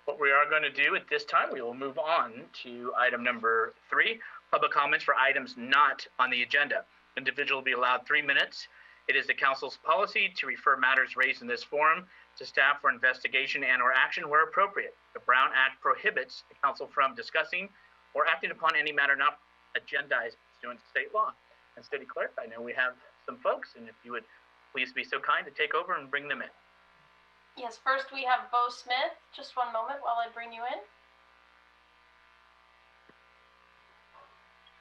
What we are going to do at this time, we will move on to item number 3, public comments for items not on the agenda. Individual will be allowed 3 minutes. It is the council's policy to refer matters raised in this forum to staff for investigation and or action where appropriate. The Brown Act prohibits the council from discussing or acting upon any matter not agendized pursuant to state law. And City Clerk, I know we have some folks, and if you would please be so kind to take over and bring them in. Yes, first we have Bo Smith. Just one moment while I bring you in.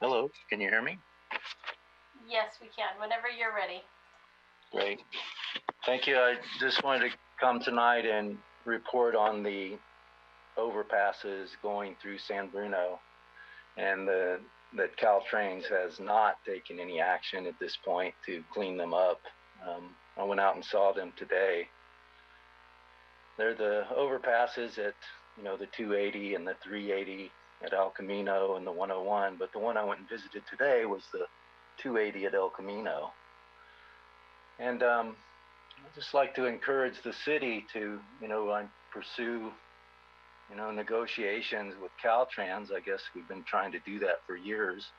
Hello, can you hear me? Yes, we can, whenever you're ready. Great. Thank you. I just wanted to come tonight and report on the overpasses going through San Bruno, and that Caltrains has not taken any action at this point to clean them up. I went out and saw them today. They're the overpasses at, the 280 and the 380 at El Camino and the 101, but the one I went and visited today was the 280 at El Camino. And I'd just like to encourage the city to, pursue, negotiations with Caltrans. I guess we've been trying to do that for years.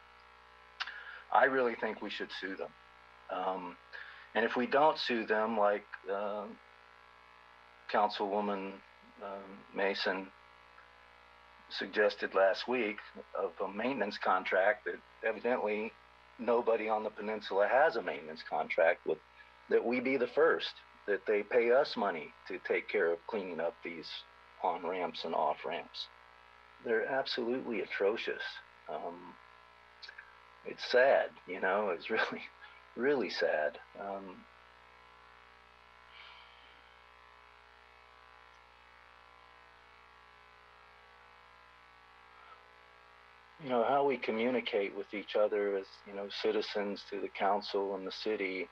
I really think we should sue them. And if we don't sue them, like Councilwoman Mason suggested last week, of a maintenance contract that evidently nobody on the peninsula has a maintenance contract with, that we be the first, that they pay us money to take care of cleaning up these on-ramps and off-ramps. They're absolutely atrocious. It's sad, it's really, really sad. How we communicate with each other as, citizens to the council and the city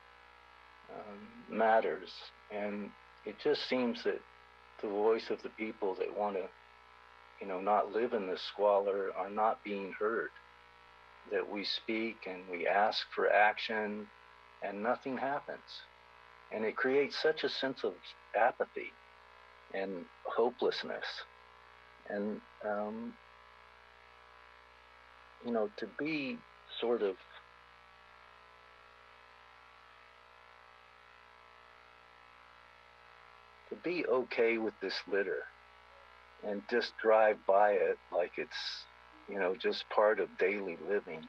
matters. And it just seems that the voice of the people that want to, not live in this squalor are not being heard. That we speak and we ask for action and nothing happens. And it creates such a sense of apathy and hopelessness. And, to be sort of be okay with this litter and just drive by it like it's, just part of daily living,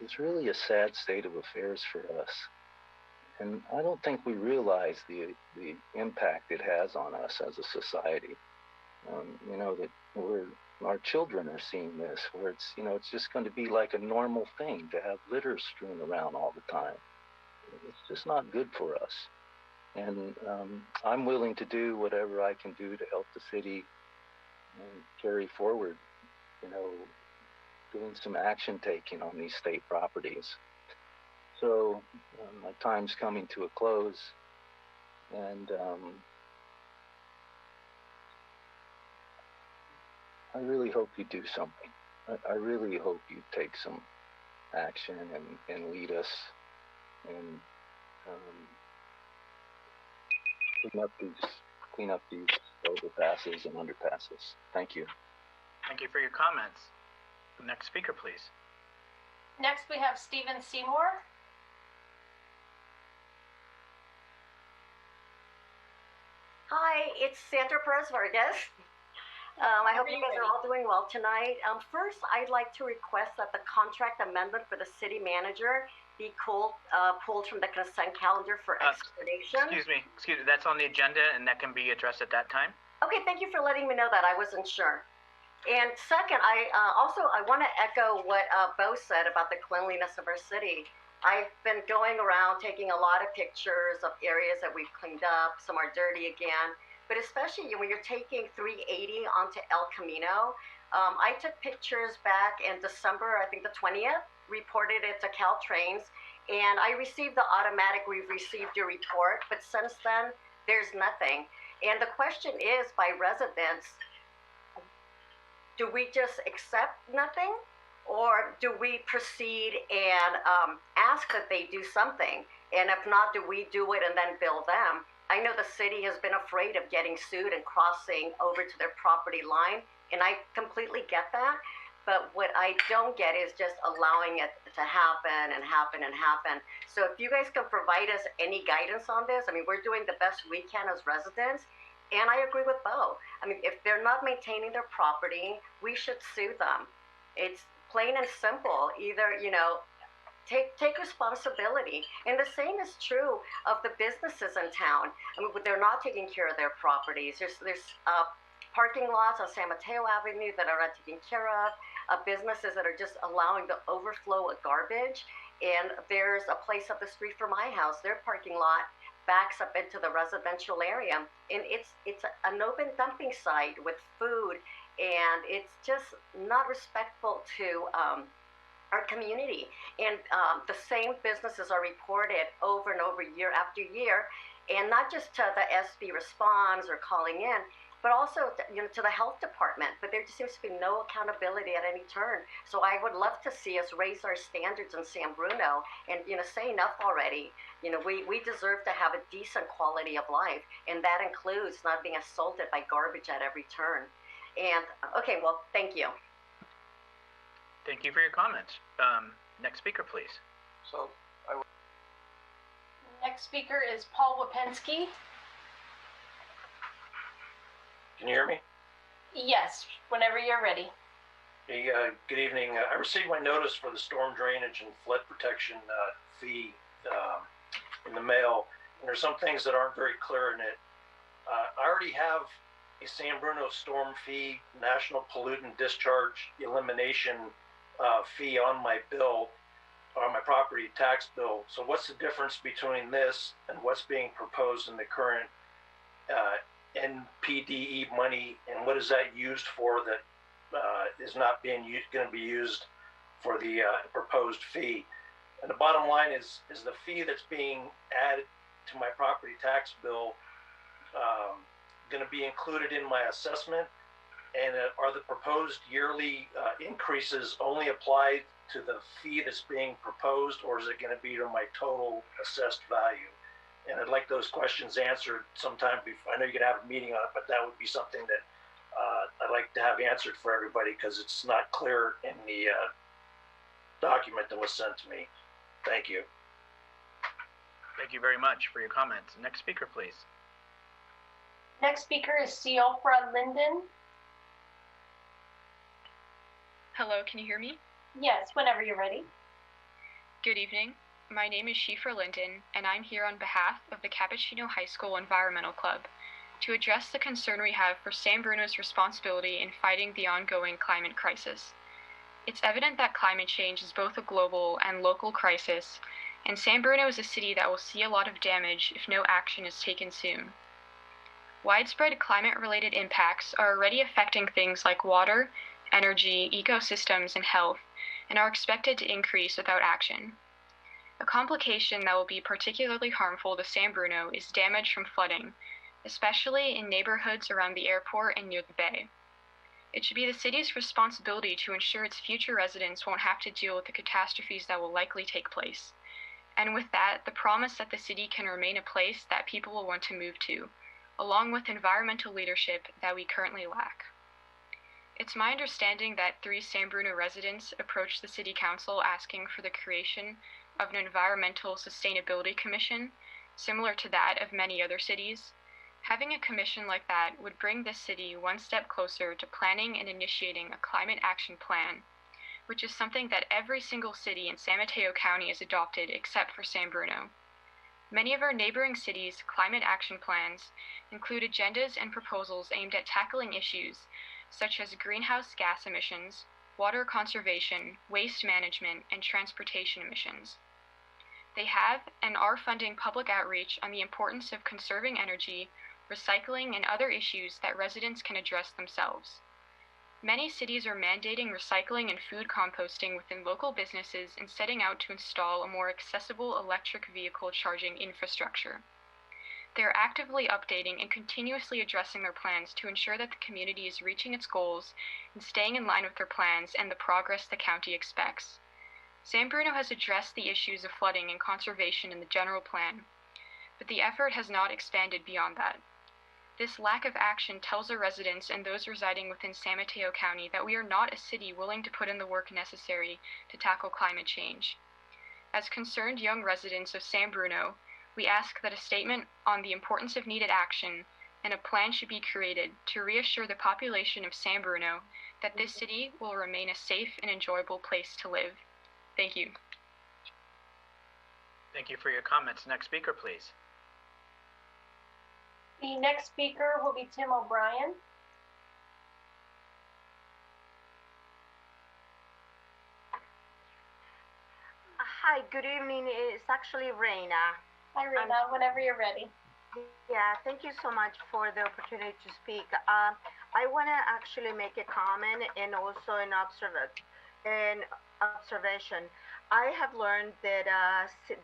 it's really a sad state of affairs for us. And I don't think we realize the impact it has on us as a society. That our children are seeing this, where it's, it's just going to be like a normal thing to have litter strewn around all the time. It's just not good for us. And I'm willing to do whatever I can do to help the city and carry forward, doing some action taking on these state properties. So my time's coming to a close, and I really hope you do something. I really hope you take some action and lead us and clean up these overpasses and underpasses. Thank you. Thank you for your comments. The next speaker, please. Next we have Seymour. Hi, it's Sandra Perez-Vargas. I hope you guys are all doing well tonight. First, I'd like to request that the contract amendment for the city manager be pulled from the consent calendar for explanation. Excuse me, that's on the agenda and that can be addressed at that time? Okay, thank you for letting me know that. I wasn't sure. And second, I want to echo what Bo said about the cleanliness of our city. I've been going around taking a lot of pictures of areas that we've cleaned up. Some are dirty again. But especially when you're taking 380 onto El Camino, I took pictures back in December, I think the 20th, reported it to Caltrains, and I received the automatic, we've received your report, but since then, there's nothing. And the question is, by residents, do we just accept nothing? Or do we proceed and ask that they do something? And if not, do we do it and then bill them? I know the city has been afraid of getting sued and crossing over to their property line, and I completely get that. But what I don't get is just allowing it to happen and happen and happen. So if you guys can provide us any guidance on this, I mean, we're doing the best we can as residents. And I agree with Bo. I mean, if they're not maintaining their property, we should sue them. It's plain and simple. Either, take responsibility. And the same is true of the businesses in town. I mean, they're not taking care of their properties. There's parking lots on San Mateo Avenue that are not taken care of. Businesses that are just allowing the overflow of garbage. And there's a place up the street from my house, their parking lot backs up into the residential area, and it's an open dumping site with food, and it's just not respectful to our community. And the same businesses are reported over and over year after year, and not just to the SB responds or calling in, but also to the health department. But there just seems to be no accountability at any turn. So I would love to see us raise our standards in San Bruno and say enough already. We deserve to have a decent quality of life, and that includes not being assaulted by garbage at every turn. And okay, well, thank you. Thank you for your comments. Next speaker, please. Next speaker is Paul Wapensky. Can you hear me? Yes, whenever you're ready. Hey, good evening. I received my notice for the storm drainage and flood protection fee in the mail, and there's some things that aren't very clear in it. I already have a San Bruno storm fee, national pollutant discharge elimination fee on my bill, on my property tax bill. So what's the difference between this and what's being proposed in the current NPDE money, and what is that used for that is not being going to be used for the proposed fee? And the bottom line is the fee that's being added to my property tax bill going to be included in my assessment? And are the proposed yearly increases only applied to the fee that's being proposed, or is it going to be to my total assessed value? And I'd like those questions answered sometime before. I know you're going to have a meeting on it, but that would be something that I'd like to have answered for everybody, because it's not clear in the document that was sent to me. Thank you. Thank you very much for your comments. Next speaker, please. Next speaker is Siofra Linden. Hello, can you hear me? Yes, whenever you're ready. Good evening. My name is Shifra Linden, and I'm here on behalf of the Cappuccino High School Environmental Club to address the concern we have for San Bruno's responsibility in fighting the ongoing climate crisis. It's evident that climate change is both a global and local crisis, and San Bruno is a city that will see a lot of damage if no action is taken soon. Widespread climate-related impacts are already affecting things like water, energy, ecosystems, and health, and are expected to increase without action. A complication that will be particularly harmful to San Bruno is damage from flooding, especially in neighborhoods around the airport and near the bay. It should be the city's responsibility to ensure its future residents won't have to deal with the catastrophes that will likely take place. And with that, the promise that the city can remain a place that people will want to move to, along with environmental leadership that we currently lack. It's my understanding that 3 San Bruno residents approached the City Council asking for the creation of an Environmental Sustainability Commission, similar to that of many other cities. Having a commission like that would bring this city one step closer to planning and initiating a climate action plan, which is something that every single city in San Mateo County has adopted except for San Bruno. Many of our neighboring cities' climate action plans include agendas and proposals aimed at tackling issues such as greenhouse gas emissions, water conservation, waste management, and transportation emissions. They have and are funding public outreach on the importance of conserving energy, recycling, and other issues that residents can address themselves. Many cities are mandating recycling and food composting within local businesses and setting out to install a more accessible electric vehicle charging infrastructure. They are actively updating and continuously addressing their plans to ensure that the community is reaching its goals and staying in line with their plans and the progress the county expects. San Bruno has addressed the issues of flooding and conservation in the general plan. but the effort has not expanded beyond that. This lack of action tells the residents and those residing within San Mateo County that we are not a city willing to put in the work necessary to tackle climate change. As concerned young residents of San Bruno, we ask that a statement on the importance of needed action and a plan should be created to reassure the population of San Bruno that this city will remain a safe and enjoyable place to live. Thank you. Thank you for your comments. Next speaker, please. The next speaker will be Tim O'Brien. Hi, good evening. It's actually Reina. Hi, Rena, whenever you're ready. Yeah, thank you so much for the opportunity to speak. I want to actually make a comment and also an observation. I have learned that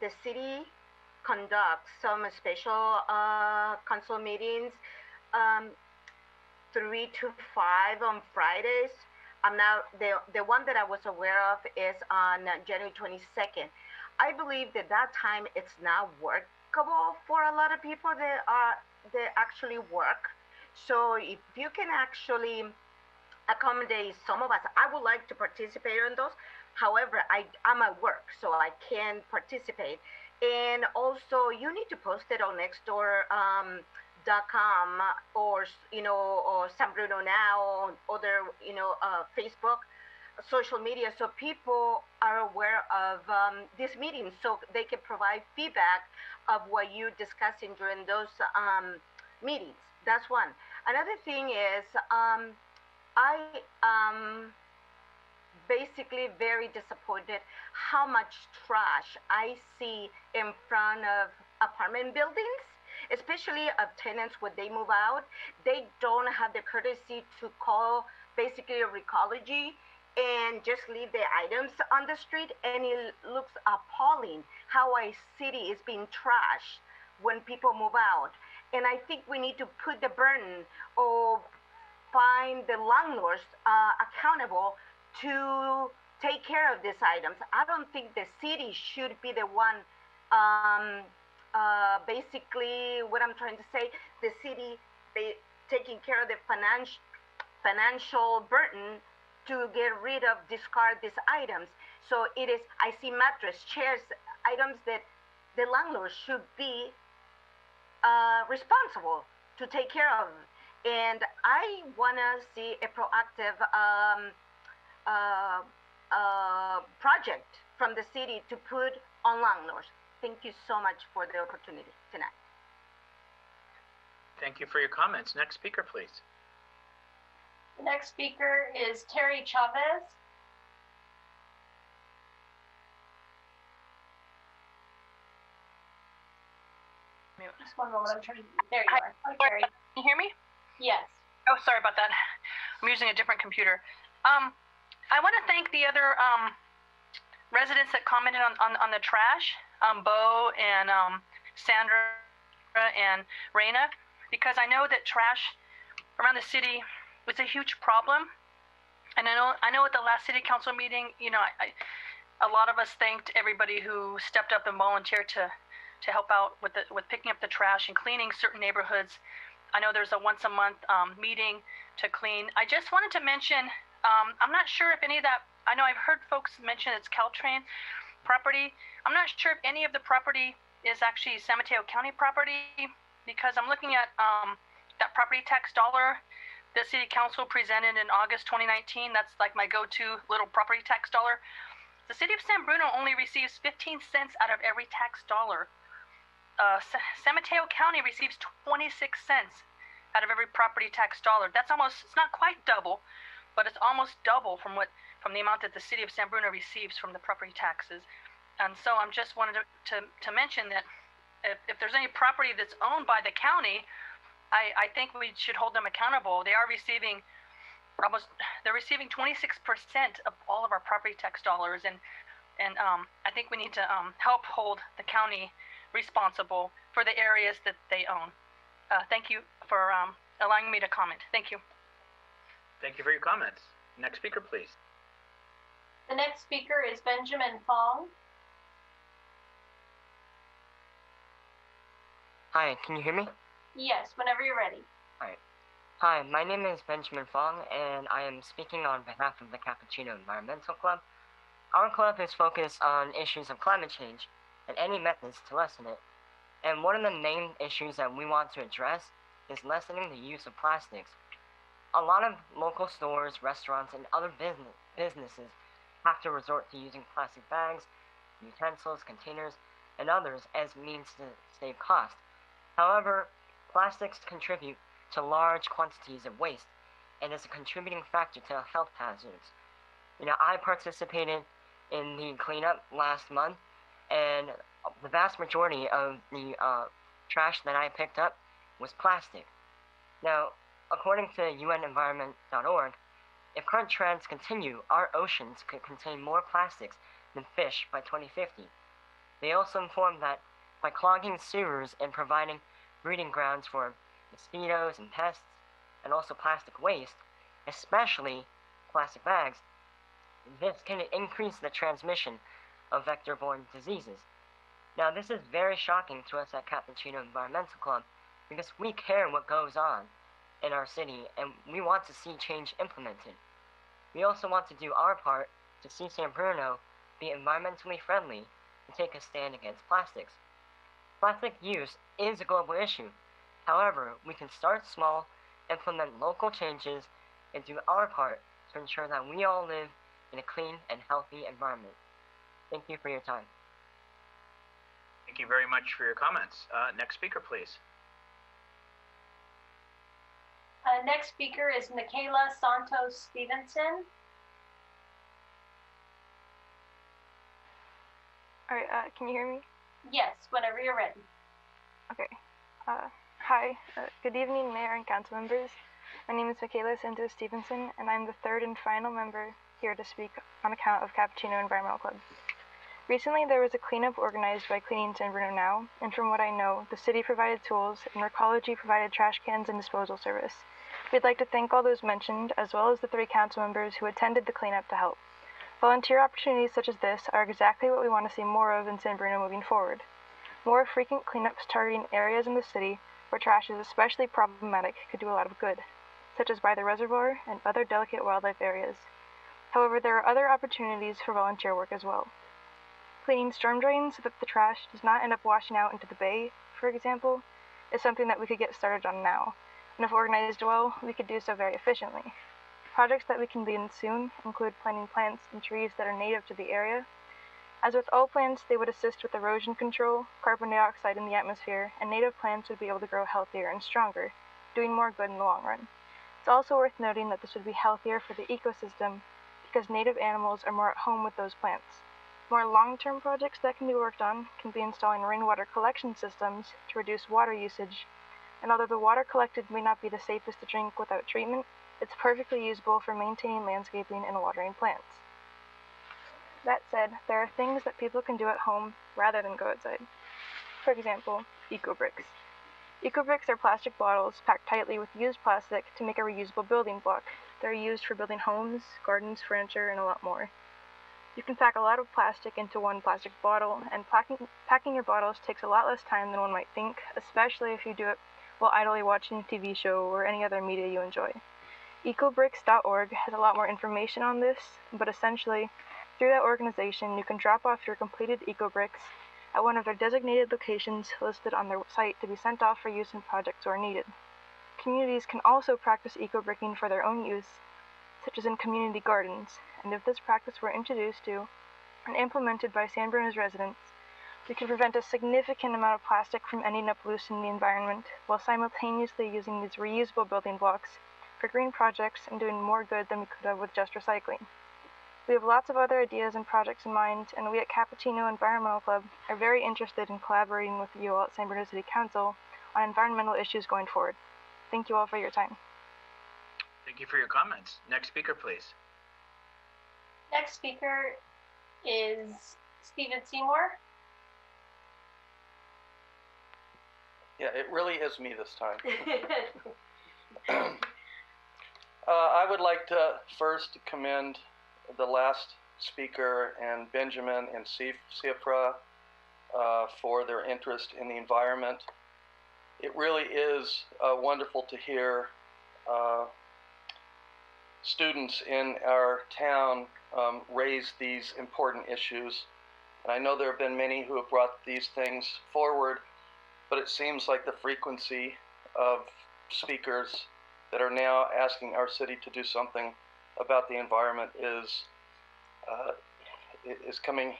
the city conducts some special council meetings 3 to 5 on Fridays. Now the one that I was aware of is on January 22nd. I believe that time it's not workable for a lot of people that actually work. So if you can actually accommodate some of us, I would like to participate in those. However, I'm at work, so I can't participate. And also, you need to post it on Nextdoor.com or or San Bruno Now, or other Facebook, social media, so people are aware of this meeting, so they can provide feedback of what you're discussing during those meetings. That's one. Another thing is, I basically very disappointed how much trash I see in front of apartment buildings, especially of tenants when they move out. They don't have the courtesy to call basically a recology and just leave the items on the street, and it looks appalling how a city is being trashed when people move out. And I think we need to put the burden or find the landlords accountable to take care of these items. I don't think the city should be the one basically what I'm trying to say, the city taking care of the financial burden to get rid of, discard these items. So it is, I see mattress, chairs, items that the landlord should be responsible to take care of. And I want to see a proactive project from the city to put on landlords. Thank you so much for the opportunity tonight. Thank you for your comments. Next speaker, please. The next speaker is Terry Chavez. Just one moment, I'm trying to, there you are. Hi, Terry. Can you hear me? Yes. Oh, sorry about that. I'm using a different computer. I want to thank the other residents that commented on the trash, Bo and Sandra and Reina, because I know that trash around the city was a huge problem. And I know at the last city council meeting, a lot of us thanked everybody who stepped up and volunteered to help out with picking up the trash and cleaning certain neighborhoods. I know there's a once a month meeting to clean. I just wanted to mention, I'm not sure if any of that, I know I've heard folks mention it's Caltrain property. I'm not sure if any of the property is actually San Mateo County property, because I'm looking at that property tax dollar the city council presented in August 2019. That's like my go-to little property tax dollar. The city of San Bruno only receives 15 cents out of every tax dollar. San Mateo County receives 26 cents out of every property tax dollar. That's almost, it's not quite double, but it's almost double from the amount that the city of San Bruno receives from the property taxes. And so I'm just wanted to mention that if there's any property that's owned by the county, I think we should hold them accountable. They are receiving they're receiving 26% of all of our property tax dollars, and I think we need to help hold the county responsible for the areas that they own. Thank you for allowing me to comment. Thank you. Thank you for your comments. Next speaker, please. The next speaker is Benjamin Fong. Hi, can you hear me? Yes, whenever you're ready. Hi, my name is Benjamin Fong, and I am speaking on behalf of the Cappuccino Environmental Club. Our club is focused on issues of climate change and any methods to lessen it. And one of the main issues that we want to address is lessening the use of plastics. A lot of local stores, restaurants, and other businesses have to resort to using plastic bags, utensils, containers, and others as means to save cost. However, plastics contribute to large quantities of waste and is a contributing factor to health hazards. I participated in the cleanup last month, and the vast majority of the trash that I picked up was plastic. Now, according to UNEnvironment.org, if current trends continue, our oceans could contain more plastics than fish by 2050. They also informed that by clogging sewers and providing breeding grounds for mosquitoes and pests, and also plastic waste, especially plastic bags, this can increase the transmission of vector-borne diseases. Now, this is very shocking to us at Cappuccino Environmental Club because we care what goes on in our city and we want to see change implemented. We also want to do our part to see San Bruno be environmentally friendly and take a stand against plastics. Plastic use is a global issue. However, we can start small, implement local changes, and do our part to ensure that we all live in a clean and healthy environment. Thank you for your time. Thank you very much for your comments. Next speaker, please. Next speaker is Michaela Santos Stevenson. All right, can you hear me? Yes, whenever you're ready. Okay. Hi, good evening, Mayor and Council members. My name is Michaela Santos Stevenson, and I'm the third and final member here to speak on account of Cappuccino Environmental Club. Recently, there was a cleanup organized by Cleaning San Bruno Now, and from what I know, the city provided tools and Recology provided trash cans and disposal service. We'd like to thank all those mentioned, as well as the 3 council members who attended the cleanup to help. Volunteer opportunities such as this are exactly what we want to see more of in San Bruno moving forward. More frequent cleanups targeting areas in the city where trash is especially problematic could do a lot of good, such as by the reservoir and other delicate wildlife areas. However, there are other opportunities for volunteer work as well. Cleaning storm drains so that the trash does not end up washing out into the bay, for example, is something that we could get started on now, and if organized well, we could do so very efficiently. Projects that we can begin soon include planting plants and trees that are native to the area. As with all plants, they would assist with erosion control, carbon dioxide in the atmosphere, and native plants would be able to grow healthier and stronger, doing more good in the long run. It's also worth noting that this would be healthier for the ecosystem because native animals are more at home with those plants. More long-term projects that can be worked on can be installing rainwater collection systems to reduce water usage, and although the water collected may not be the safest to drink without treatment, it's perfectly usable for maintaining landscaping and watering plants. That said, there are things that people can do at home rather than go outside. For example, eco-bricks. Eco-bricks are plastic bottles packed tightly with used plastic to make a reusable building block. They're used for building homes, gardens, furniture, and a lot more. You can pack a lot of plastic into one plastic bottle, and packing your bottles takes a lot less time than one might think, especially if you do it while idly watching a TV show or any other media you enjoy. Ecobricks.org has a lot more information on this, but essentially, through that organization, you can drop off your completed eco-bricks at one of their designated locations listed on their site to be sent off for use in projects where needed. Communities can also practice eco-bricking for their own use, such as in community gardens, and if this practice were introduced to and implemented by San Bruno's residents, we could prevent a significant amount of plastic from ending up loose in the environment while simultaneously using these reusable building blocks for green projects and doing more good than we could have with just recycling. We have lots of other ideas and projects in mind, and we at Cappuccino Environmental Club are very interested in collaborating with you all at San Bruno City Council on environmental issues going forward. Thank you all for your time. Thank you for your comments. Next speaker, please. Next speaker is Seymour. Yeah, it really is me this time. I would like to first commend the last speaker and Benjamin and Sifra for their interest in the environment. it really is wonderful to hear students in our town raise these important issues. And I know there have been many who have brought these things forward, but it seems like the frequency of speakers that are now asking our city to do something about the environment is coming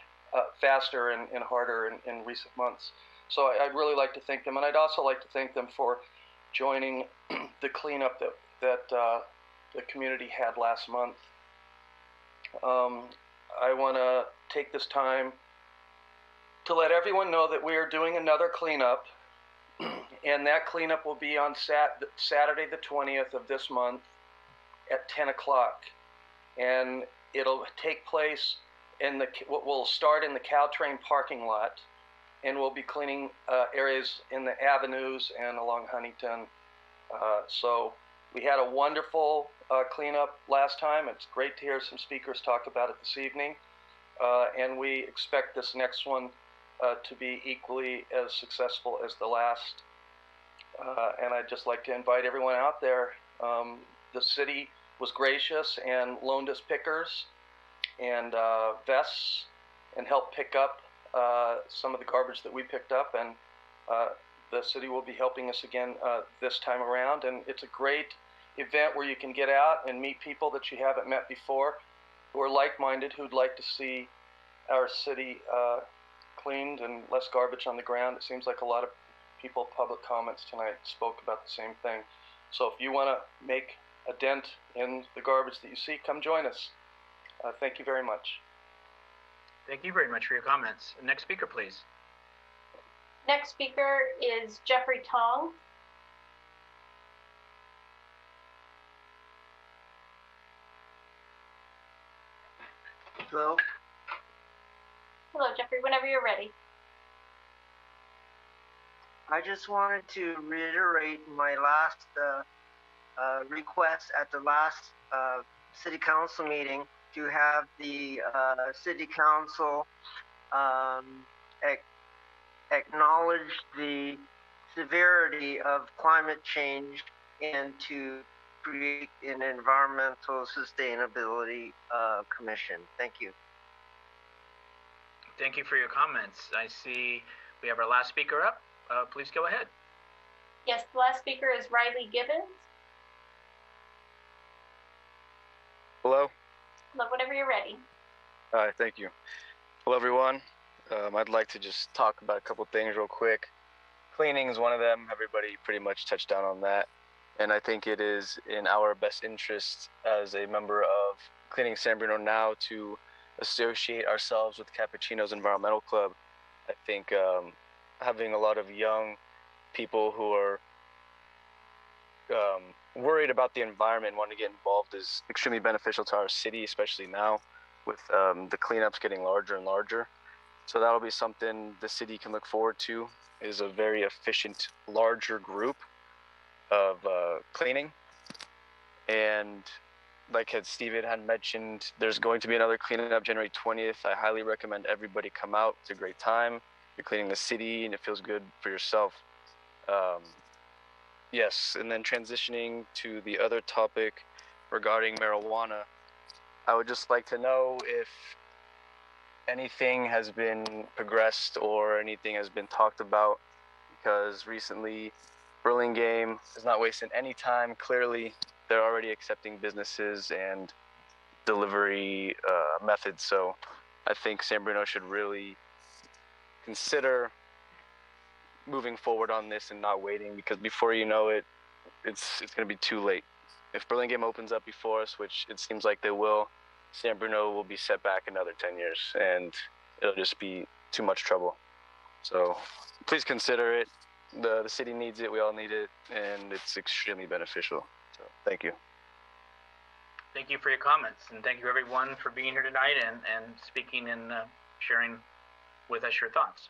faster and harder in recent months. So I'd really like to thank them, and I'd also like to thank them for joining the cleanup that the community had last month. I want to take this time to let everyone know that we are doing another cleanup, and that cleanup will be on Saturday the 20th of this month at 10 o'clock. And it'll take place we'll start in the Caltrain parking lot, and we'll be cleaning areas in the avenues and along Huntington. So we had a wonderful cleanup last time. It's great to hear some speakers talk about it this evening. And we expect this next one to be equally as successful as the last. And I'd just like to invite everyone out there. The city was gracious and loaned us pickers and vests and helped pick up some of the garbage that we picked up. And the city will be helping us again this time around. And it's a great event where you can get out and meet people that you haven't met before who are like-minded, who'd like to see our city cleaned and less garbage on the ground. It seems like a lot of people, public comments tonight, spoke about the same thing. So if you want to make a dent in the garbage that you see, come join us. Thank you very much. Thank you very much for your comments. Next speaker, please. Next speaker is Jeffrey Tong. Hello. Hello, Jeffrey, whenever you're ready. I just wanted to reiterate my last request at the last city council meeting to have the city council acknowledge the severity of climate change and to create an environmental sustainability commission. Thank you. Thank you for your comments. I see we have our last speaker up. Please go ahead. Yes, the last speaker is Riley Gibbons. Hello. Hello, whenever you're ready. All right, thank you. Hello, everyone. I'd like to just talk about a couple things real quick. Cleaning is one of them. Everybody pretty much touched down on that. And I think it is in our best interest as a member of Cleaning San Bruno now to associate ourselves with Cappuccino's Environmental Club. I think having a lot of young people who are worried about the environment and want to get involved is extremely beneficial to our city, especially now with the cleanups getting larger and larger. So that'll be something the city can look forward to, is a very efficient, larger group of cleaning. And like Steven had mentioned, there's going to be another cleanup January 20th. I highly recommend everybody come out. It's a great time. You're cleaning the city and it feels good for yourself. Yes, and then transitioning to the other topic regarding marijuana, I would just like to know if anything has been progressed or anything has been talked about, because recently Burlingame is not wasting any time. Clearly, they're already accepting businesses and delivery methods. So I think San Bruno should really consider moving forward on this and not waiting, because before you know it, it's going to be too late. If Burlingame opens up before us, which it seems like they will, San Bruno will be set back another 10 years and it'll just be too much trouble. So please consider it. The city needs it, we all need it, and it's extremely beneficial. So thank you. Thank you for your comments, and thank you everyone for being here tonight and speaking and sharing with us your thoughts.